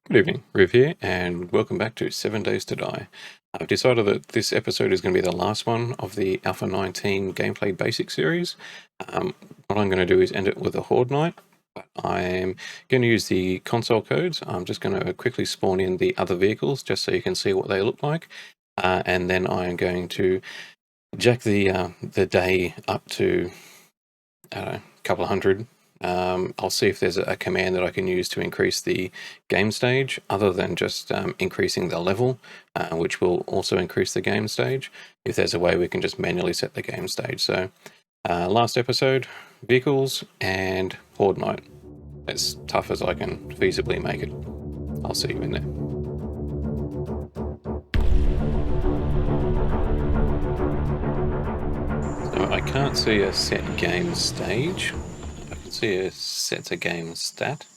Good evening, Riv here, and welcome back to 7 Days to Die. I've decided that this episode is going to be the last one of the Alpha 19 gameplay basic series. What I'm going to do is end it with a Horde Night, but I'm going to use the console codes. I'm just going to quickly spawn in the other vehicles just so you can see what they look like, and then I'm going to jack the day up to a couple of hundred. I'll see if there's a command that I can use to increase the game stage other than just increasing the level, which will also increase the game stage. If there's a way we can just manually set the game stage. So last episode, vehicles and Horde Night. As tough as I can feasibly make it. I'll see you in there. So I can't see a set game stage. I can see a set a game stat.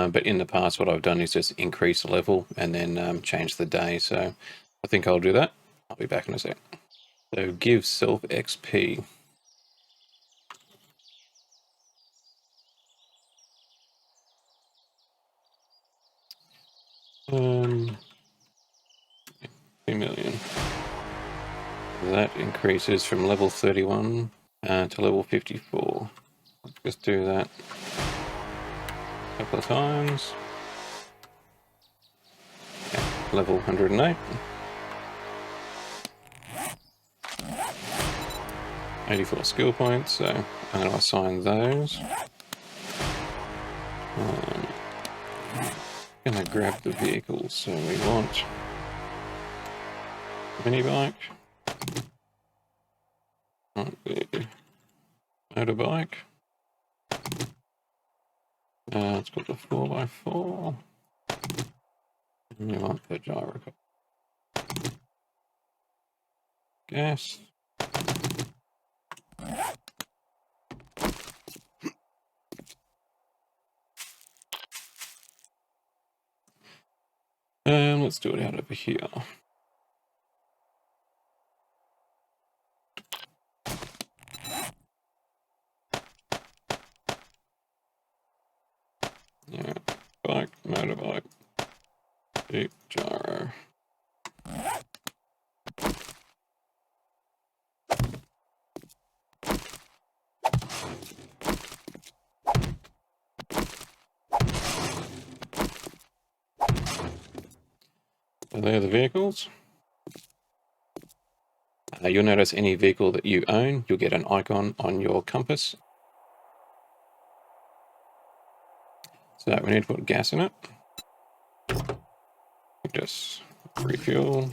But in the past, what I've done is just increase the level and then change the day. So I think I'll do that. I'll be back in a sec. So give self XP. $2 million. That increases from level 31 to level 54. Let's just do that a couple of times. Okay, level 108. 84 skill points, so I'm going to assign those. I'm going to grab the vehicles, so we want mini bike, motorbike, let's put the 4x4, and we want the gyro. Gas. And let's do it out over here. Yeah, bike, motorbike, Jeep, gyro. So there are the vehicles. You'll notice any vehicle that you own, you'll get an icon on your compass. So we need to put gas in it. Just refuel,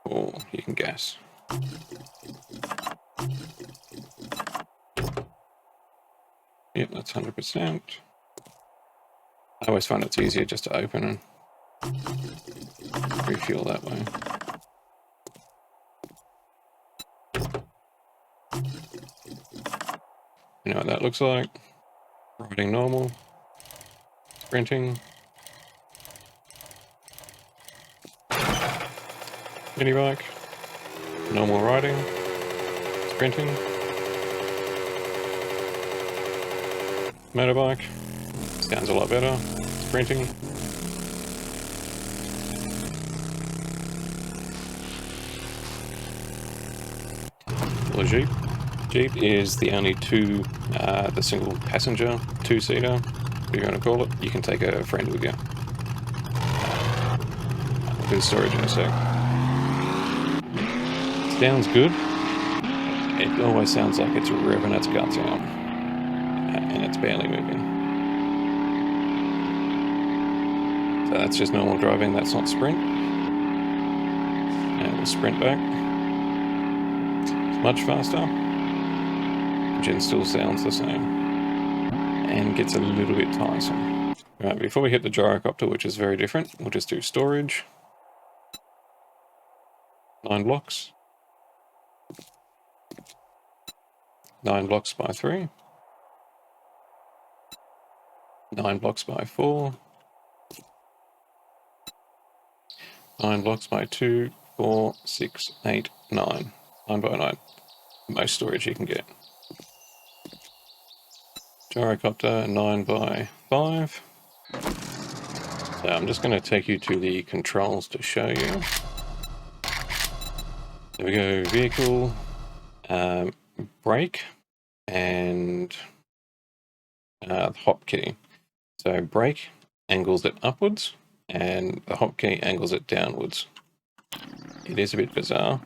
or you can gas. Yep, that's 100%. I always find it's easier just to open and refuel that way. You know what that looks like? Riding normal, sprinting, mini bike, normal riding, sprinting, motorbike, sounds a lot better, sprinting, or Jeep. Jeep is the only the single passenger, two-seater, whatever you want to call it. You can take a friend with you. I'll do storage in a sec. Sounds good. It always sounds like it's revving its guts out. And it's barely moving. So that's just normal driving, that's not sprint. And we'll sprint back. It's much faster. Engine still sounds the same. And gets a little bit tiresome. Right, before we hit the gyrocopter, which is very different, we'll just do storage. 9 blocks. 9 blocks by 3. 9 blocks by 4. 9 blocks by 2, 4, 6, 8, 9. 9 by 9. Most storage you can get. Gyrocopter 9 by 5. So I'm just going to take you to the controls to show you. There we go, vehicle, brake, and the hotkey. So brake angles it upwards, and the hotkey angles it downwards. It is a bit bizarre.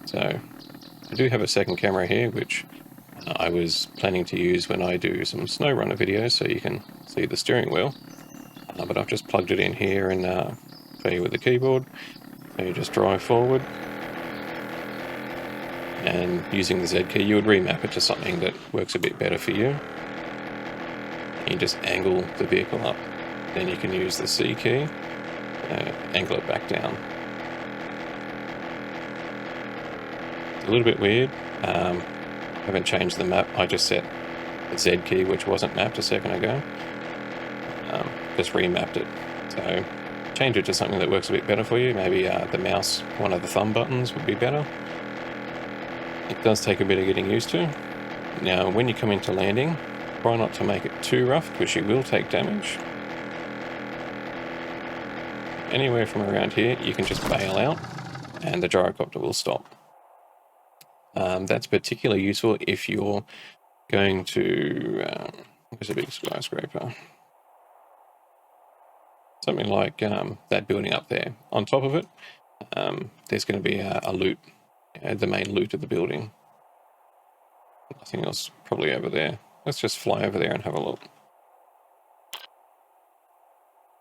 So I do have a second camera here, which I was planning to use when I do some snow runner videos, so you can see the steering wheel. But I've just plugged it in here and show you with the keyboard. So you just drive forward, and using the Z key you would remap it to something that works a bit better for you. You just angle the vehicle up. Then you can use the C key, angle it back down. It's a little bit weird. I haven't changed the map. I just set the Z key, which wasn't mapped a second ago. Just remapped it. So change it to something that works a bit better for you. Maybe the mouse, one of the thumb buttons would be better. It does take a bit of getting used to. Now, when you come into landing, try not to make it too rough, because you will take damage. Anywhere from around here, you can just bail out, and the gyrocopter will stop. That's particularly useful if you're going to... where's a big skyscraper? Something like that building up there. On top of it, there's going to be a loot, the main loot of the building. Nothing else probably over there. Let's just fly over there and have a look.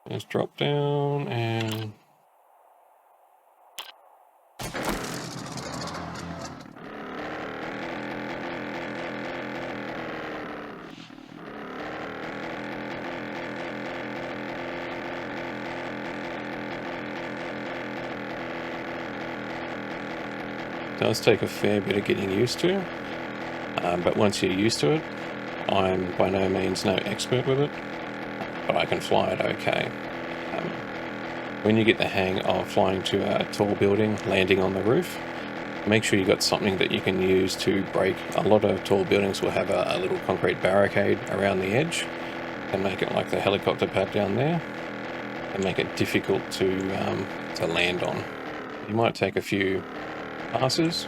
Let's drop down and... It does take a fair bit of getting used to, but once you're used to it, I'm by no means no expert with it, but I can fly it okay. When you get the hang of flying to a tall building, landing on the roof, make sure you've got something that you can use to break. A lot of tall buildings will have a little concrete barricade around the edge and make it like the helicopter pad down there and make it difficult to land on. You might take a few passes,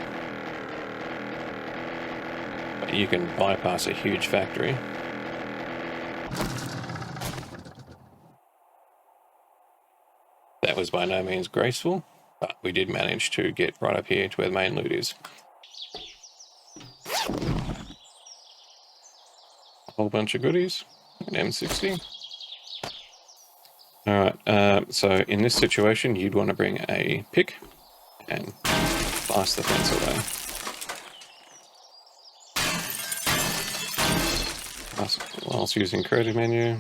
but you can bypass a huge factory. That was by no means graceful, but we did manage to get right up here to where the main loot is. A whole bunch of goodies, an M60. Alright, so in this situation you'd want to bring a pick and blast the fence away. Whilst using creative menu.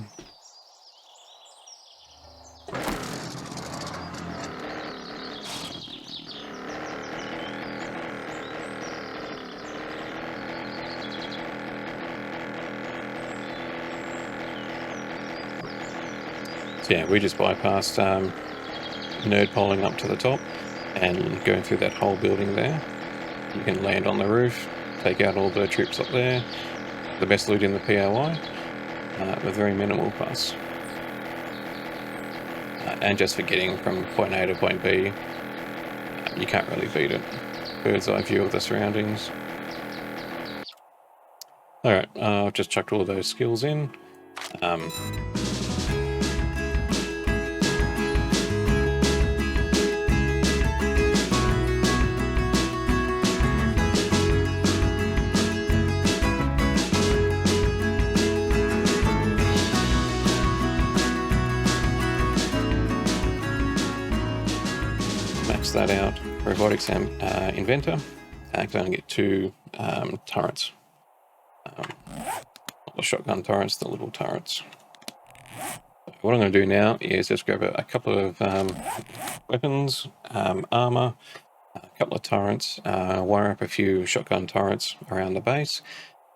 So yeah, we just bypassed nerd poling up to the top and going through that whole building there. You can land on the roof, take out all the troops up there. The best loot in the POI with very minimal fuss. And just for getting from point A to point B, you can't really beat it. Bird's eye view of the surroundings. Alright, I've just chucked all of those skills in. Max that out. Robotics and Inventor. I can only get 2 turrets. Not the shotgun turrets, the little turrets. What I'm going to do now is just grab a couple of weapons, armor, a couple of turrets, wire up a few shotgun turrets around the base,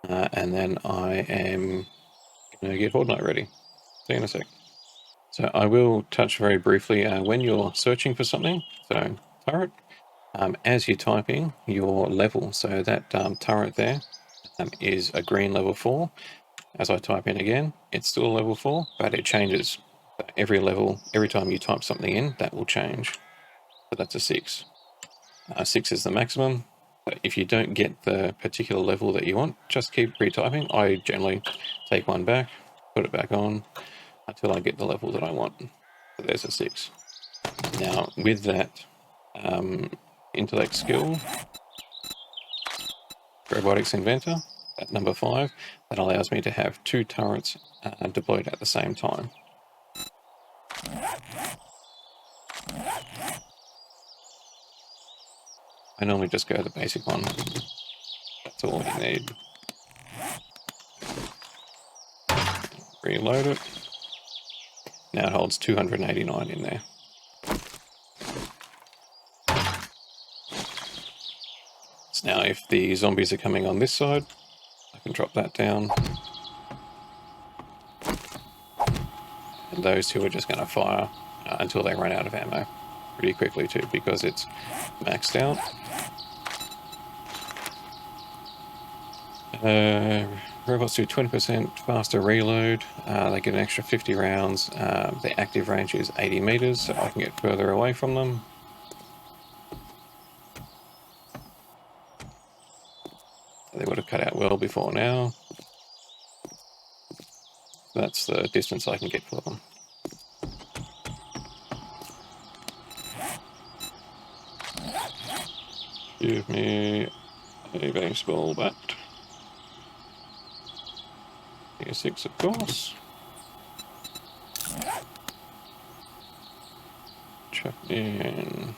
and then I am going to get Horde Night ready. See you in a sec. So I will touch very briefly when you're searching for something. So turret, as you're typing your level, so that turret there is a green level 4. As I type in again, it's still a level 4, but it changes. Every level, every time you type something in, that will change. So that's a 6. 6 is the maximum. But if you don't get the particular level that you want, just keep retyping. I generally take one back, put it back on, until I get the level that I want. So there's a 6. Now, with that intellect skill, robotics inventor, at number 5, that allows me to have 2 turrets deployed at the same time. I normally just go the basic one. That's all you need. Reload it. Now it holds 289 in there. So now if the zombies are coming on this side, I can drop that down. And those two are just going to fire until they run out of ammo pretty quickly too, because it's maxed out. Robots do 20% faster reload. They get an extra 50 rounds. Their active range is 80 meters, so I can get further away from them. They would have cut out well before now. That's the distance I can get for them. Give me a baseball bat. A 6, of course. Chuck in.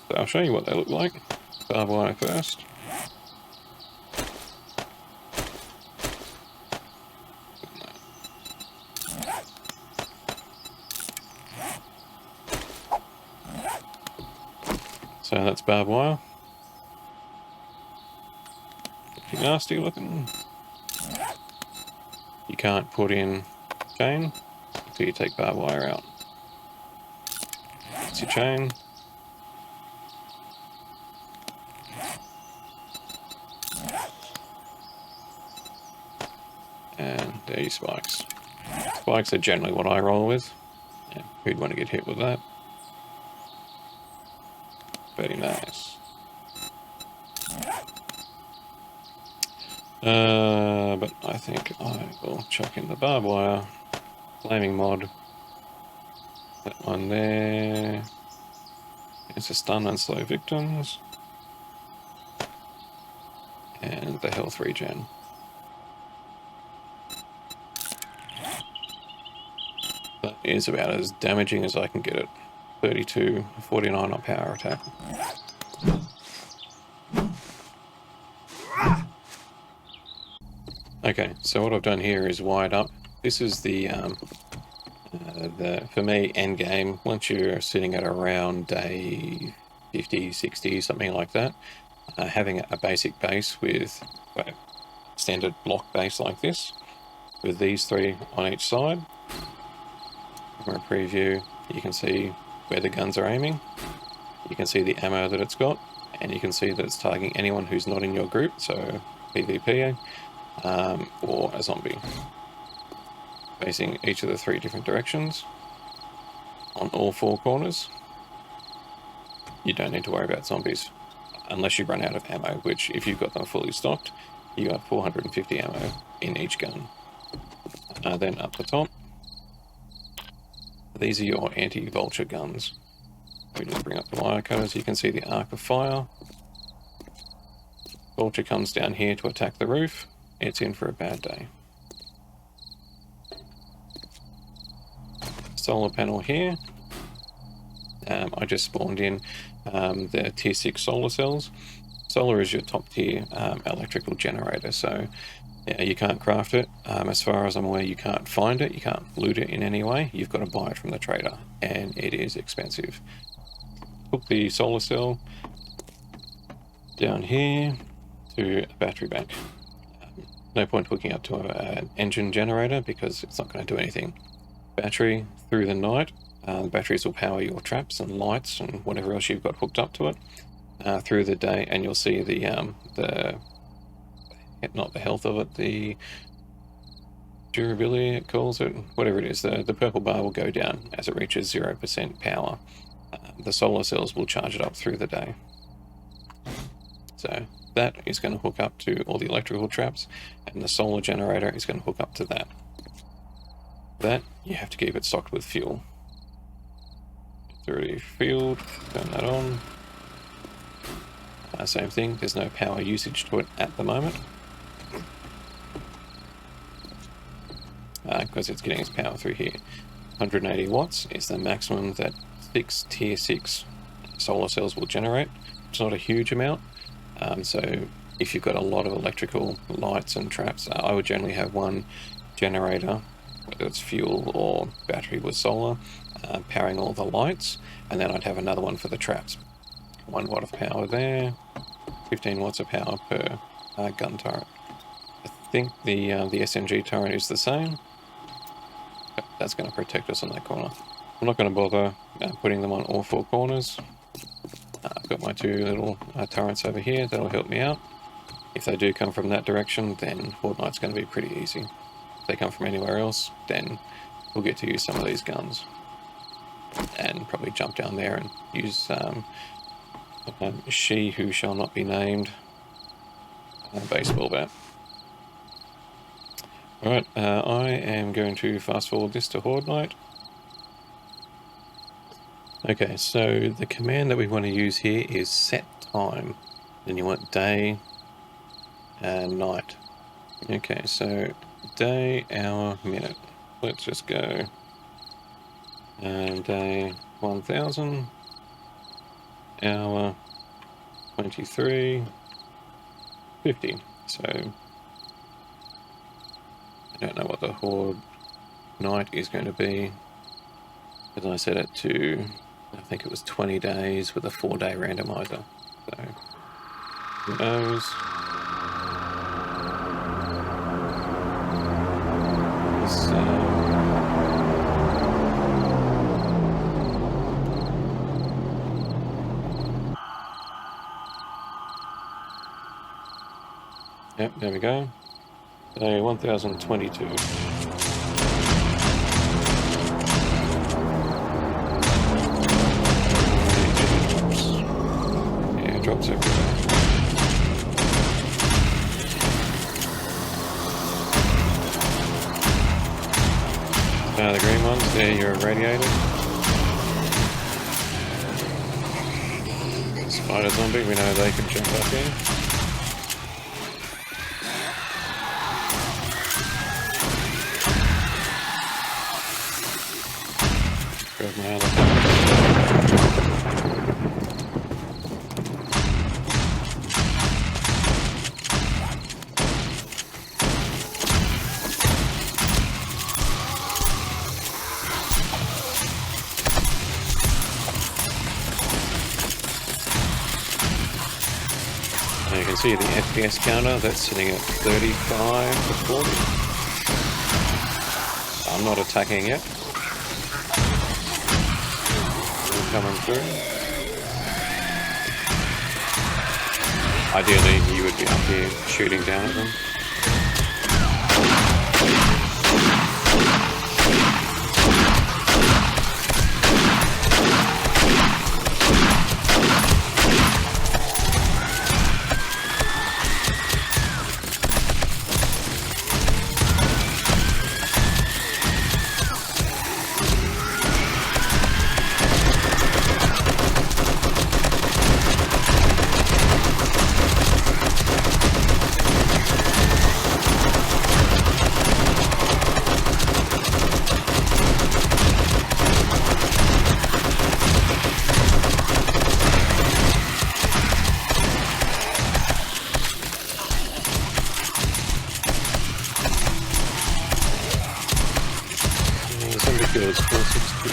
So I'll show you what they look like. Barbed wire first. So that's barbed wire. Pretty nasty looking. You can't put in chain until you take barbed wire out. That's your chain. And there are your spikes. Spikes are generally what I roll with. Yeah, who'd want to get hit with that? Very nice. But I think I will chuck in the barbed wire. Flaming mod. That one there. It's a stun and slow victims. And the health regen. That is about as damaging as I can get it. 32, 49 on power attack. Okay, so what I've done here is wired up. This is the for me, end game. Once you're sitting at around day 50, 60, something like that, having a basic base with a standard block base like this, with these 3 on each side. For a preview, you can see where the guns are aiming, you can see the ammo that it's got, and you can see that it's targeting anyone who's not in your group, so PvP or a zombie. Facing each of the 3 different directions on all 4 corners. You don't need to worry about zombies unless you run out of ammo, which if you've got them fully stocked, you have 450 ammo in each gun. Then up the top, these are your anti-vulture guns. We just bring up the wire cutters, you can see the arc of fire. Vulture comes down here to attack the roof, it's in for a bad day. Solar panel here. I just spawned in the tier 6 solar cells. Solar is your top tier electrical generator, so yeah, you can't craft it. As far as I'm aware, you can't find it, you can't loot it in any way. You've got to buy it from the trader, and it is expensive. Hook the solar cell down here to a battery bank. No point hooking up to an engine generator because it's not going to do anything. battery through the night. The batteries will power your traps and lights and whatever else you've got hooked up to it through the day, and you'll see the not the health of it, the durability it calls it, whatever it is, the purple bar will go down as it reaches 0% power. The solar cells will charge it up through the day. So that is going to hook up to all the electrical traps, and the solar generator is going to hook up to that. That, you have to keep it stocked with fuel. It's already filled, turn that on. Same thing, there's no power usage to it at the moment. Because it's getting its power through here. 180 watts is the maximum that 6 tier 6 solar cells will generate. It's not a huge amount, so if you've got a lot of electrical lights and traps, I would generally have one generator, whether it's fuel or battery with solar, powering all the lights, and then I'd have another one for the traps. 1 watt of power there, 15 watts of power per gun turret. I think the SMG turret is the same. That's going to protect us on that corner. I'm not going to bother putting them on all 4 corners. I've got my 2 little turrets over here that'll help me out. If they do come from that direction, then Horde Night's going to be pretty easy. If they come from anywhere else, then we'll get to use some of these guns. And probably jump down there and use she who shall not be named baseball bat. Alright, I am going to fast forward this to Horde Night. Okay, so the command that we want to use here is set time. Then you want day and night. Okay, so day, hour, minute. Let's just go day 1000, hour 23:50. So I don't know what the Horde Night is going to be, because I set it to, I think it was 20 days with a 4-day randomizer. So who knows? Yep, there we go. Day 1022. Yeah, drops everywhere. The green ones, they're your radiators. Spider zombie, we know they can jump up here. Grab my other one. You can see the FPS counter, that's sitting at 35 to 40. I'm not attacking yet. They're coming through. Ideally, you would be up here shooting down at them. Kills 462.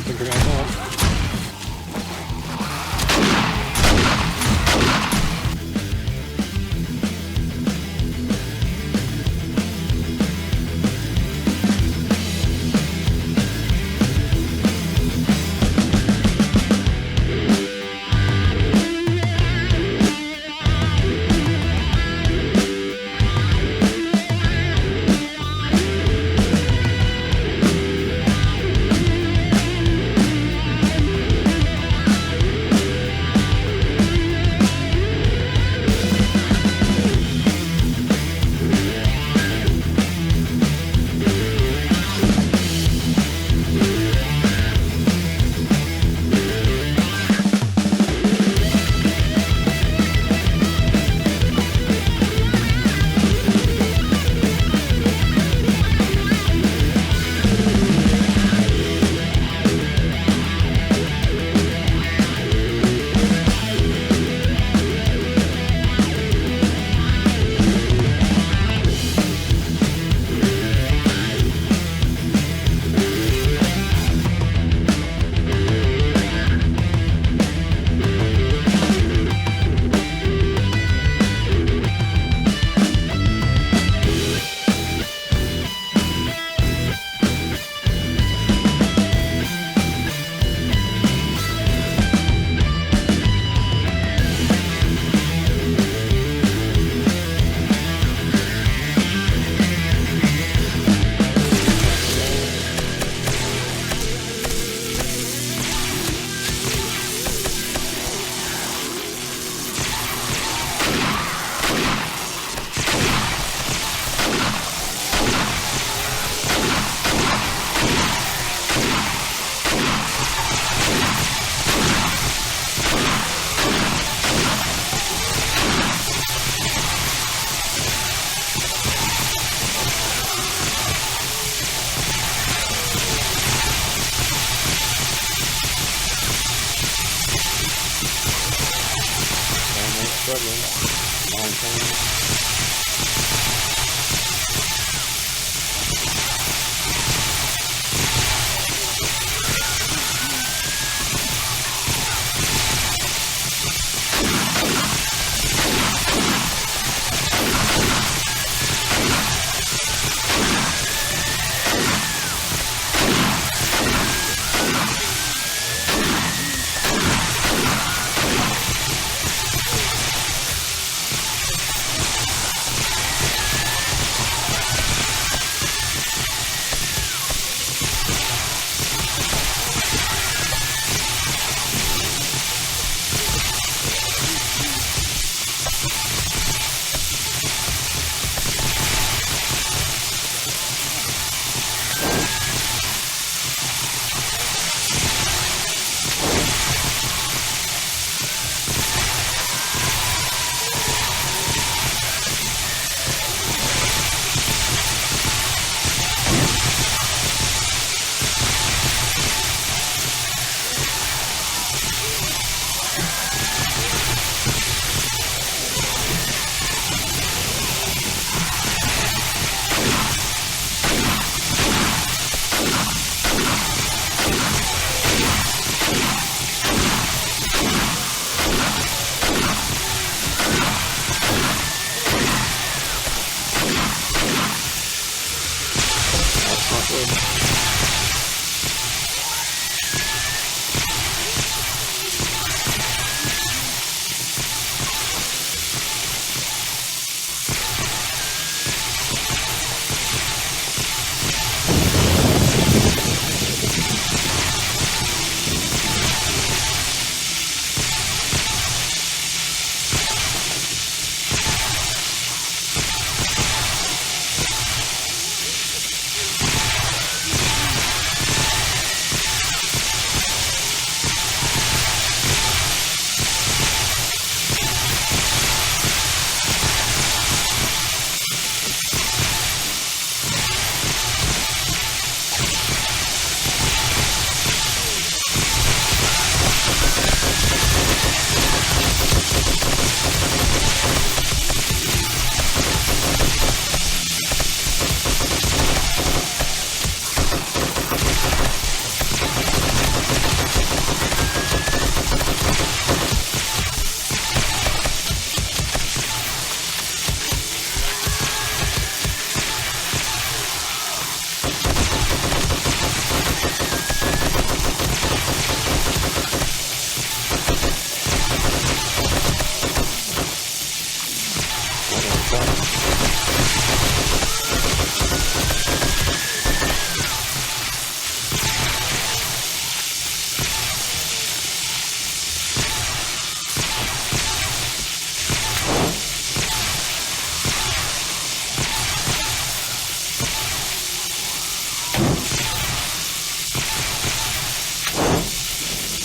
Think about that.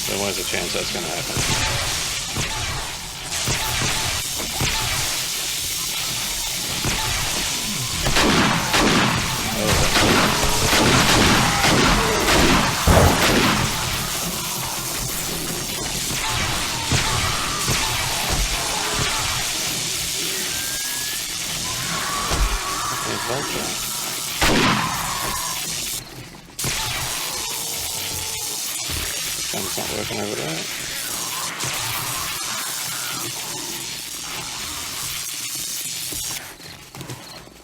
There was a chance that's going to happen. Gun's not working over there.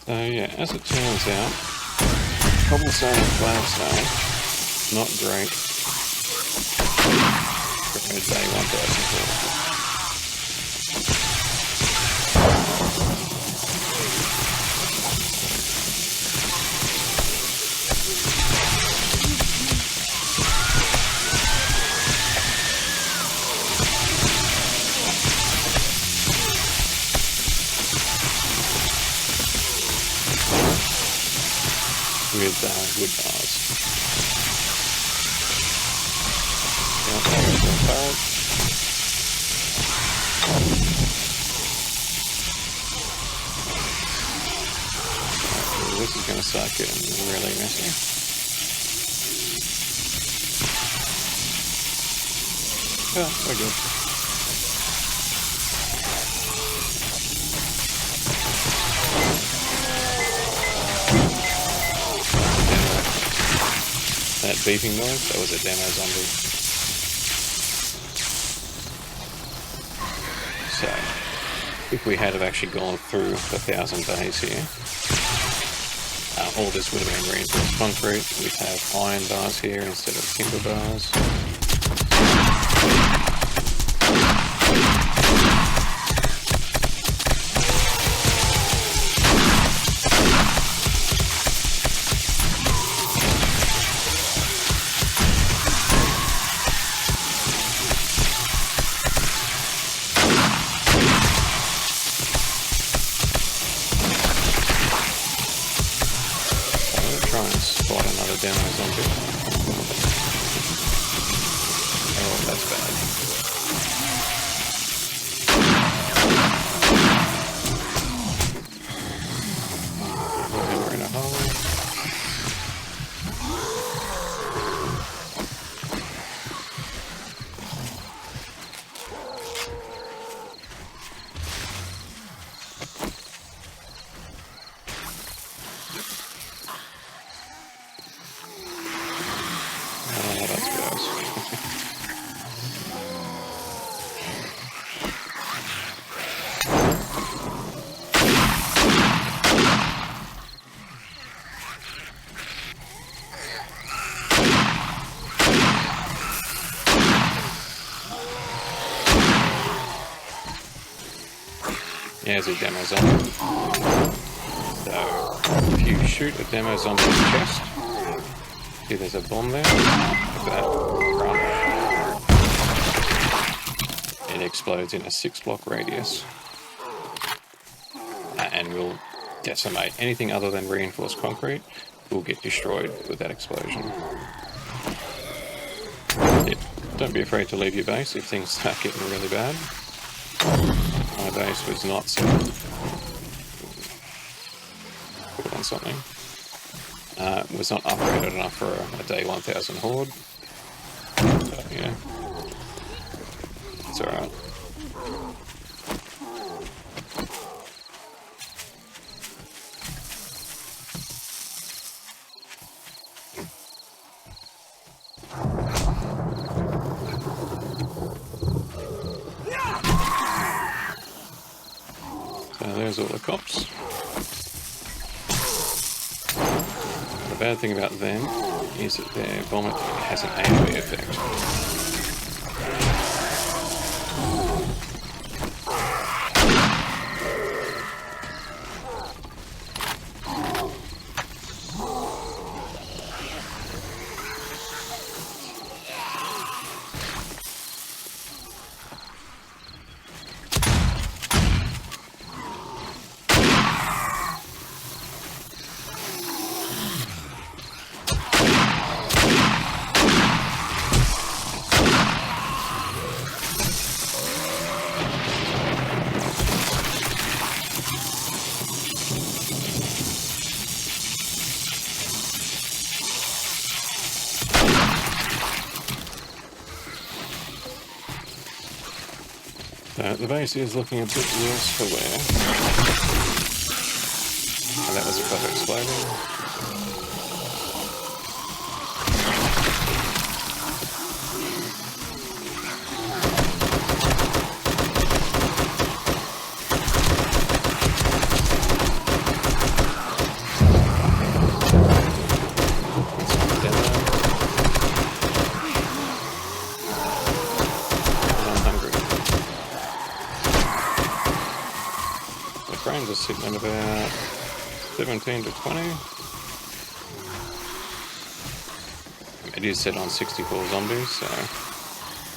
So yeah, as it turns out, cobblestone and flagstone, not great for midday 1004. With wood bars. This is going to start getting really messy. Oh, we're good. That beeping noise, that was a demo zombie. So, if we had have actually gone through the 1,000 days here, all this would have been reinforced concrete. We'd have iron bars here instead of timber bars. Demo zombie. Oh, that's bad. And we're in a hole. Here's a demo zombie. So, if you shoot a demo zombie's chest, see there's a bomb there, like that, run. It explodes in a 6-block radius. And will decimate anything other than reinforced concrete, will get destroyed with that explosion. Yeah, don't be afraid to leave your base if things start getting really bad. My base was not set up. Put on something. Was not upgraded enough for a day 1000 Horde. So, yeah. It's alright. There's all the cops. The bad thing about them is that their vomit has an AoE effect. So the base is looking a bit worse for wear. And that was a copper exploding. Frames are sitting at about 17 to 20. It is set on 64 zombies, so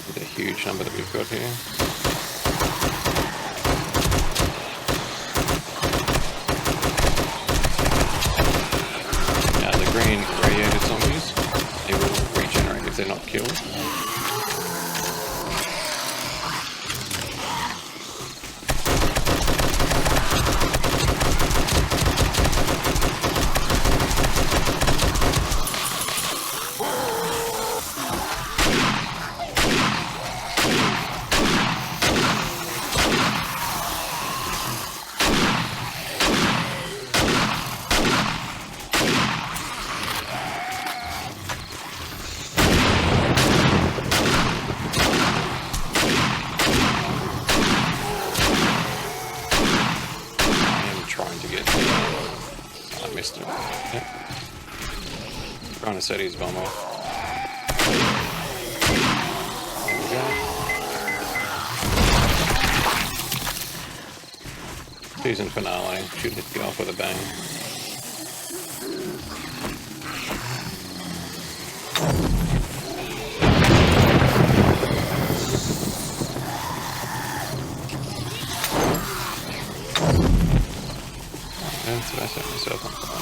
it's a huge number that we've got here. Now the green radiated zombies, they will regenerate if they're not killed. I missed it. Yep. Trying to set his bomb off. There we go. Season finale. Should hit you off with a bang. That's what I set myself on fire.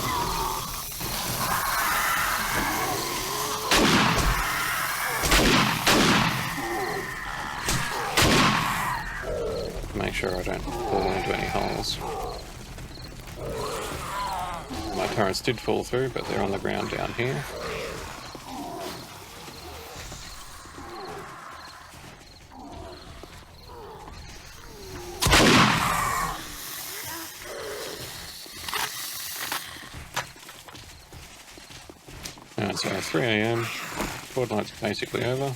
Make sure I don't fall into any holes. My turrets did fall through, but they're on the ground down here. Alright, so 3 AM, Horde Night's basically over.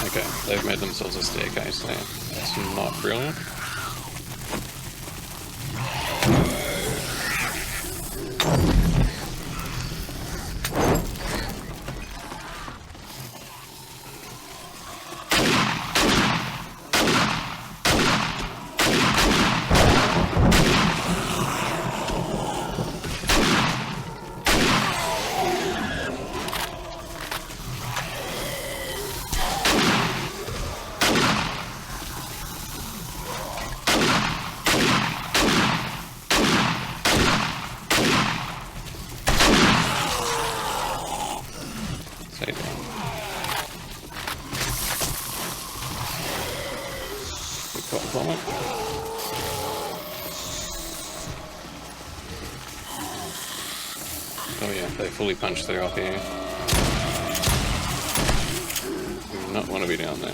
Okay, they've made themselves a staircase there. That's not brilliant. Vomit. Oh yeah, they fully punched through up here. Do not want to be down there.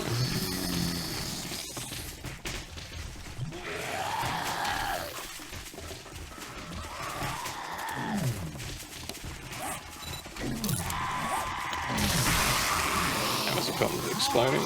That was a problem with exploding.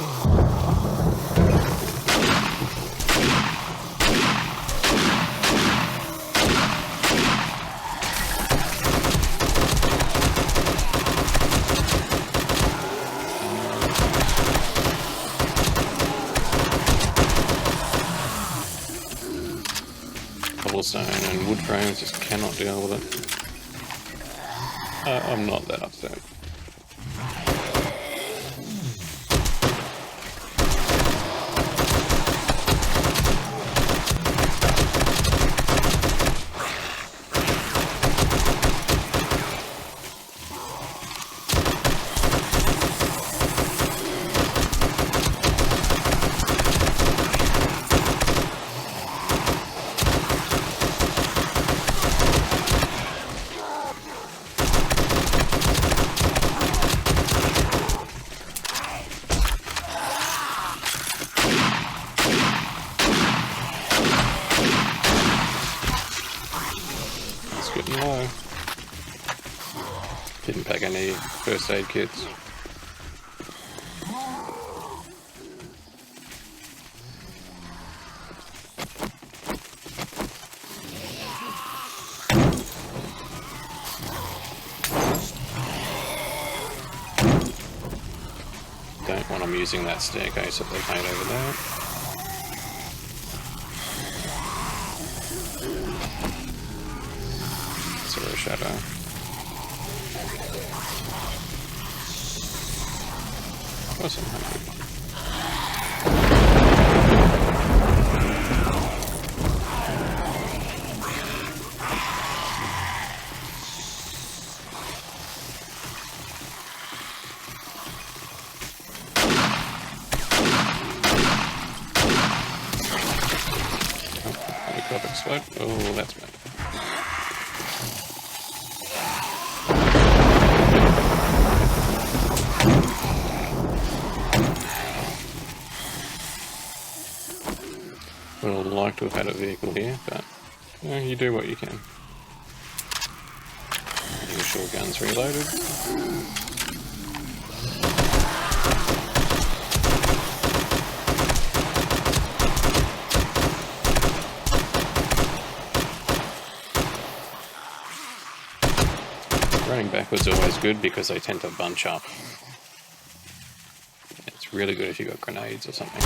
cobblestone and wood frames just cannot deal with it. I'm not that upset. Didn't pack any first aid kits. Don't want them using that staircase that they've made over there. Zero shadow. Awesome. Oh, that's bad. Would have liked to have had a vehicle here, but you know, you do what you can. Usual guns reloaded. Running backwards is always good because they tend to bunch up. It's really good if you've got grenades or something.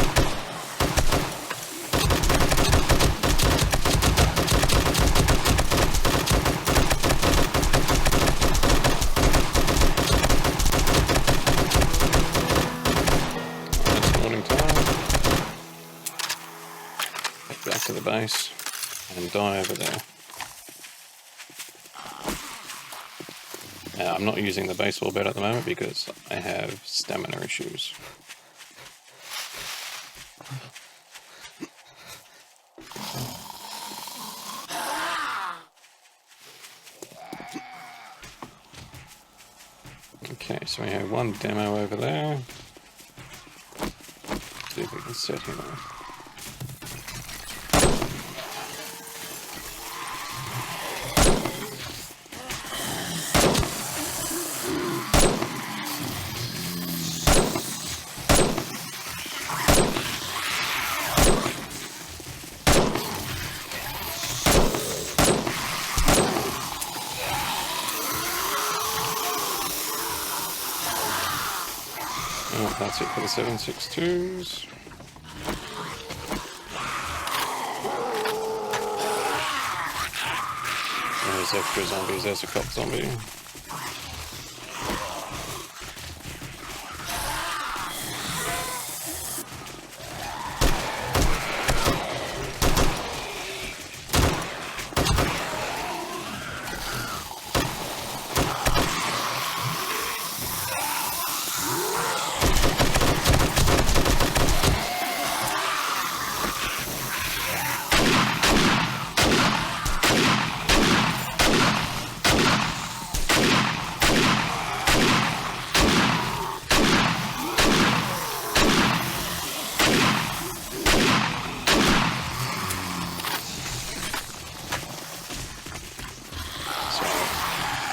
It's morning time. Head back to the base and die over there. I'm not using the baseball bat at the moment because I have stamina issues. Okay, so we have one demo over there. Let's see if we can set him up. Oh, that's it for the 7.62s. There's extra zombies, there's a cop zombie.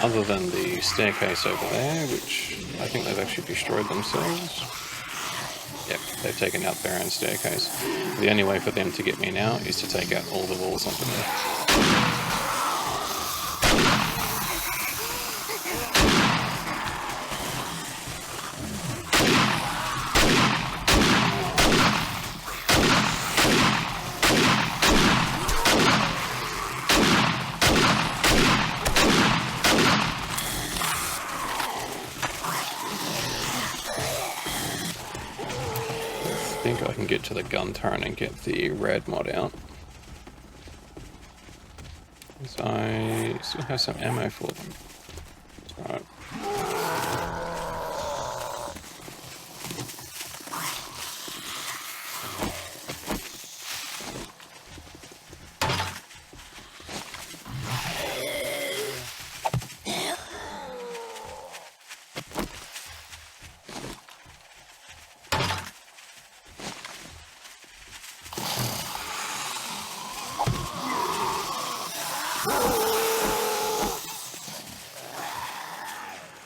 Other than the staircase over there, which I think they've actually destroyed themselves. Yep, they've taken out their own staircase. The only way for them to get me now is to take out all the walls under there. think I can get to the gun turret and get the rad mod out. Because I still have some ammo for them. Right.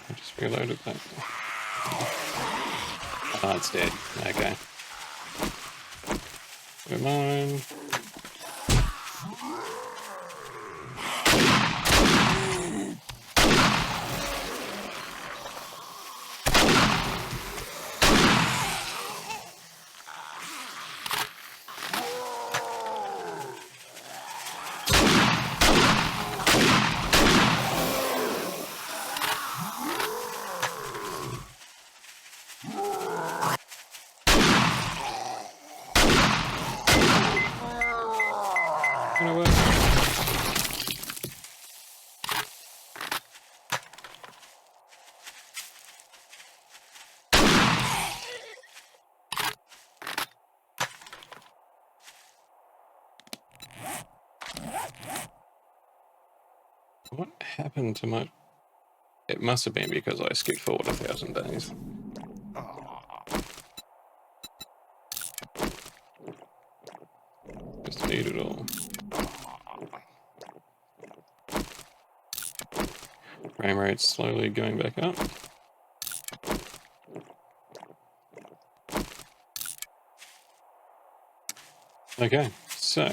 I just reloaded that. Oh, it's dead. Okay. Never mind. What happened to my... It must have been because I skipped forward 1,000 days. Just eat it all. Frame rate's slowly going back up. Okay, so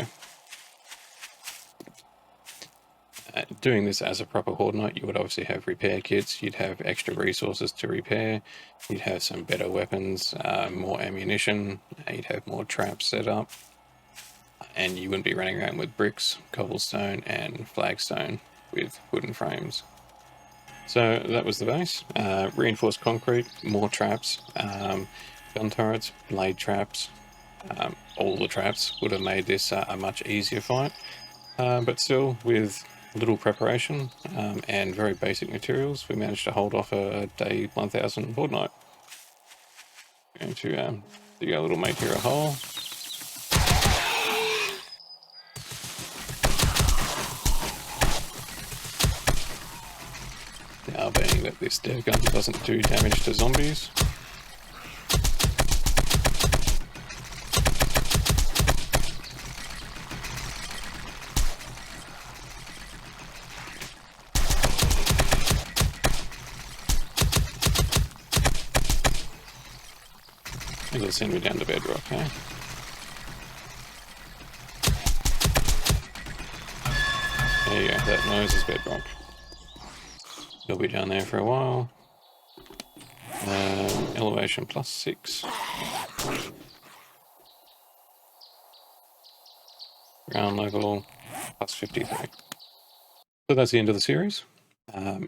doing this as a proper Horde Night, you would obviously have repair kits, you'd have extra resources to repair, you'd have some better weapons, more ammunition, you'd have more traps set up, and you wouldn't be running around with bricks, cobblestone and flagstone with wooden frames. So that was the base. Reinforced concrete, more traps, gun turrets, blade traps, all the traps would have made this a much easier fight, but still with little preparation and very basic materials, we managed to hold off a day 1000 Horde Night. I'm going to dig our little mate here a hole. Now being that this dev gun doesn't do damage to zombies. It'll send me down to bedrock, eh? There you go, that noise is bedrock. You'll be down there for a while. Elevation +6. Ground level +53. So that's the end of the series.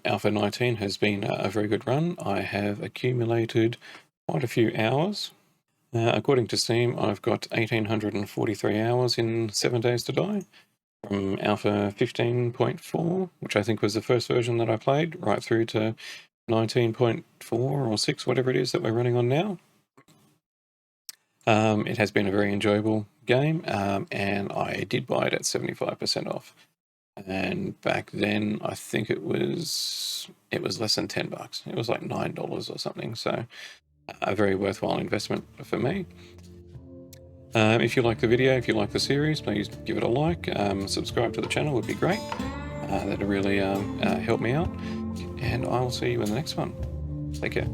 Alpha 19 has been a very good run. I have accumulated quite a few hours. According to Steam, I've got 1,843 hours in 7 Days to Die from Alpha 15.4, which I think was the first version that I played, right through to 19.4 or 6, whatever it is that we're running on now. It has been a very enjoyable game, and I did buy it at 75% off. And back then, I think it was less than $10. It was like $9 or something, so a very worthwhile investment for me. If you like the video, if you like the series, please give it a like. Subscribe to the channel would be great. That'll really help me out. And I will see you in the next one. Take care.